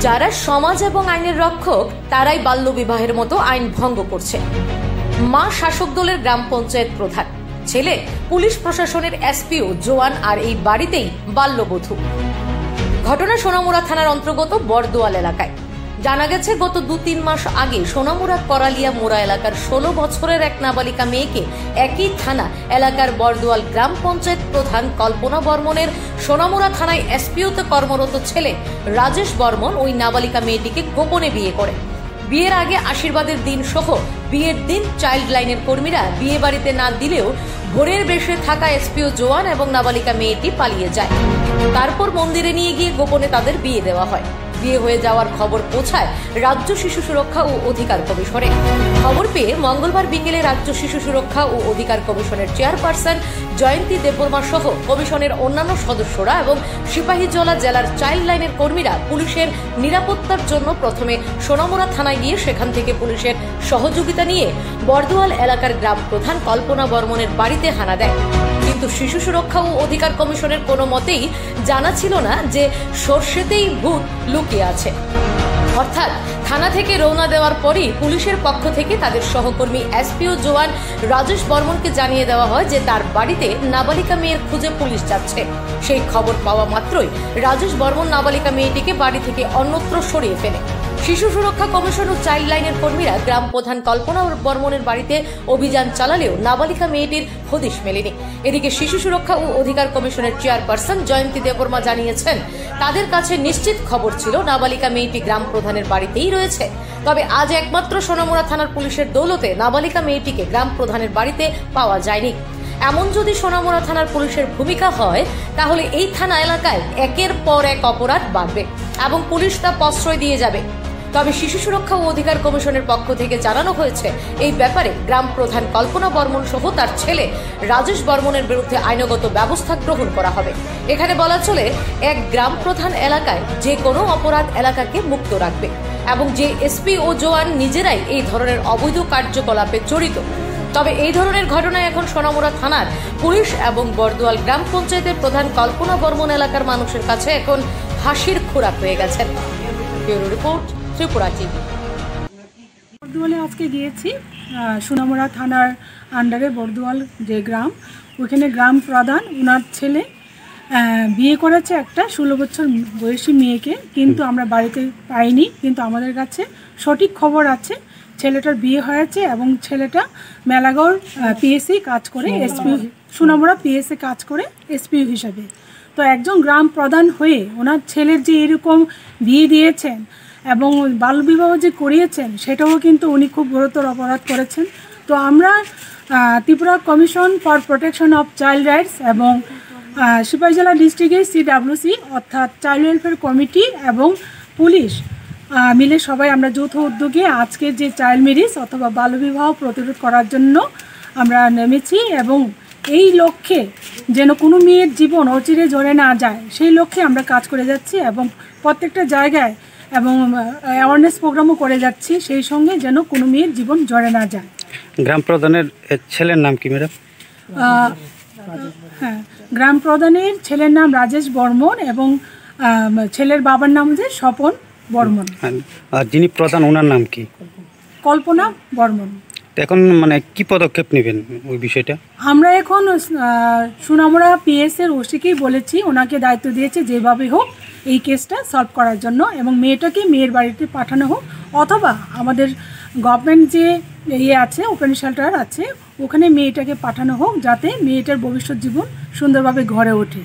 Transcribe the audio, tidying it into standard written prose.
যারা সমাজ এবং আইনের রক্ষক তারাই বাল্যবিবাহের মতো আইন ভঙ্গ করছে। মা শাসক দলের গ্রাম পঞ্চায়েত প্রধান, ছেলে পুলিশ প্রশাসনের এসপিও জোয়ান, আর এই বাড়িতেই বাল্যবধূ। ঘটনা সোনামুড়া থানার অন্তর্গত বরদোয়াল এলাকায়। জানা গেছে গত 2-3 মাস আগে সোনামুড়া করালিয়া মোড়া এলাকার 16 বছরের এক নাবালিকা মেয়েকে একই থানা এলাকার বরদোয়াল গ্রাম পঞ্চায়েত প্রধান কল্পনা বর্মনের সোনামুড়া থানায় এসপিওতে কর্মরত ছেলে রাজেশ বর্মন ওই নাবালিকা মেয়েটিকে গোপনে বিয়ে করে। বিয়ের আগে আশীর্বাদের দিন সহ বিয়ের দিন চাইল্ড লাইনের কর্মীরা বিয়ে বাড়িতে না দিলেও ভোরের বেশে থাকা এসপিও জোয়ান এবং নাবালিকা মেয়েটি পালিয়ে যায়। তারপর মন্দিরে নিয়ে গিয়ে গোপনে তাদের বিয়ে দেওয়া হয়। বিয়ে হয়ে যাওয়ার খবর পৌঁছায় রাজ্য শিশু সুরক্ষা ও অধিকার কমিশনে। খবর পেয়ে মঙ্গলবার বিকেলে রাজ্য শিশু সুরক্ষা ও অধিকার কমিশনের চেয়ারপারসন জয়ন্তী দেববর্মা সহ কমিশনের অন্যান্য সদস্যরা এবং সিপাহীজলা জেলার চাইল্ড লাইনের কর্মীরা পুলিশের নিরাপত্তার জন্য প্রথমে সোনামুড়া থানায় গিয়ে সেখান থেকে পুলিশের সহযোগিতা নিয়ে বরদোয়াল এলাকার গ্রাম প্রধান কল্পনা বর্মনের বাড়িতে হানা দেয়। কিন্তু শিশু সুরক্ষা ও অধিকার কমিশনের কোনো মতেই জানা ছিল না যে সর্ষেতেই ভূত লুকিয়ে আছে। অর্থাৎ থানা থেকে রওনা দেওয়ার পরই পুলিশের পক্ষ থেকে তাদের সহকর্মী এসপিও জওয়ান রাজেশ বর্মনকে জানিয়ে দেওয়া হয় যে তার বাড়িতে নাবালিকা মেয়ের খুঁজে পুলিশ যাচ্ছে। সেই খবর পাওয়া মাত্রই রাজেশ বর্মন নাবালিকা মেয়েটিকে বাড়ি থেকে অন্যত্র সরিয়ে ফেলে। শিশু সুরক্ষা কমিশন ও চাইল্ড লাইনের কর্মীরা গ্রাম প্রধান কল্পনা বর্মনের বাড়িতে অভিযান চালালেও নাবালিকা মেয়েটির হদিশ মেলেনি। এদিকে শিশু সুরক্ষা ও অধিকার কমিশনের চেয়ারপারসন জয়ন্তী দেববর্মা জানিয়েছেন, তাদের কাছে নিশ্চিত খবর ছিল নাবালিকা মেয়েটি গ্রাম প্রধানের বাড়িতেই রয়েছে। তবে আজ একমাত্র সোনামুড়া থানার পুলিশের দৌলতে নাবালিকা মেয়েটিকে গ্রাম প্রধানের বাড়িতে পাওয়া যায়নি। এমন যদি সোনামুড়া থানার পুলিশের ভূমিকা হয় তাহলে এই থানা এলাকায় একের পর এক অপরাধ বাড়বে এবং পুলিশ তা প্রশ্রয় দিয়ে যাবে। তবে শিশু সুরক্ষা ও অধিকার কমিশনের পক্ষ থেকে জানানো হয়েছে এই ব্যাপারে গ্রাম প্রধান কল্পনা বর্মন সহ তার ছেলে রাজেশ বর্মনের বিরুদ্ধে আইনগত ব্যবস্থা গ্রহণ করা হবে। এখানে বলা চলে, এক গ্রাম প্রধান এলাকায় যে কোনো অপরাধ এলাকাকে মুক্ত রাখবে এবং যে এসপি ও জওয়ান নিজেরাই এই ধরনের অবৈধ কার্যকলাপে জড়িত। তবে এই ধরনের ঘটনায় এখন সোনামুড়া থানার পুলিশ এবং বরদোয়াল গ্রাম পঞ্চায়েতের প্রধান কল্পনা বর্মন এলাকার মানুষের কাছে এখন হাসির খোরাক হয়ে গেছেন। Bureau report, Tripura TV. বরদোয়ালে আজকে গিয়েছি, সোনামুড়া থানার আন্ডারে বরদোয়াল যে গ্রাম, ওইখানে গ্রাম প্রধান ওনার ছেলে বিয়ে করেছে একটা 16 বছর বয়সী মেয়েকে, কিন্তু আমরা বাড়িতে পাইনি। কিন্তু আমাদের কাছে সঠিক খবর আছে ছেলেটার বিয়ে হয়েছে এবং ছেলেটা মেলাগড় পিএসসি কাজ করে, এসপি সোনামুড়া পিএসসি কাজ করে এসপি হিসাবে। তো একজন গ্রাম প্রধান হয়ে ওনার ছেলের যে এরকম বিয়ে দিয়েছেন এবং বাল্যবিবাহ যে করিয়েছেন, সেটাও কিন্তু উনি খুব গুরুতর অপরাধ করেছেন। তো আমরা Tripura commission for protection of child rights এবং সিপাহীজলা ডিস্ট্রিক্টের CWC অর্থাৎ চাইল্ড ওয়েলফেয়ার কমিটি এবং পুলিশ মিলে সবাই আমরা যৌথ উদ্যোগে আজকে যে চাইল্ড ম্যারেজ অথবা বাল্যবিবাহ প্রতিরোধ করার জন্য আমরা নেমেছি এবং এই লক্ষ্যে যেন কোনো মেয়ের জীবন অচিরে ঝরে না যায় সেই লক্ষ্যে আমরা কাজ করে যাচ্ছি এবং প্রত্যেকটা জায়গায় এবং অ্যাওয়ারনেস প্রোগ্রামও করে যাচ্ছি, সেই সঙ্গে যেন কোনো মেয়ের জীবন ঝরে না যায়। গ্রাম প্রধানের ছেলের নাম কি ম্যাডাম? হ্যাঁ, গ্রাম প্রধানের ছেলের নাম রাজেশ বর্মন এবং ছেলের বাবার নাম হচ্ছে স্বপন বর্মন। আর যিনি প্রধান ওনার নাম কি? কল্পনা বর্মন। এখন মানে কি পদক্ষেপ নেবেন ওই বিষয়টা? আমরা এখন সোনামুড়া পিএসের ওসিকেই বলেছি, ওনাকে দায়িত্ব দিয়েছে যেভাবে হোক এই কেসটা সলভ করার জন্য এবং মেয়েটাকে মেয়ের বাড়িতে পাঠানো হোক, অথবা আমাদের গভর্নমেন্ট যে আছে ওপেন শেল্টার আছে ওখানে মেয়েটাকে পাঠানো হোক, যাতে মেয়েটার ভবিষ্যৎ জীবন সুন্দরভাবে গড়ে ওঠে।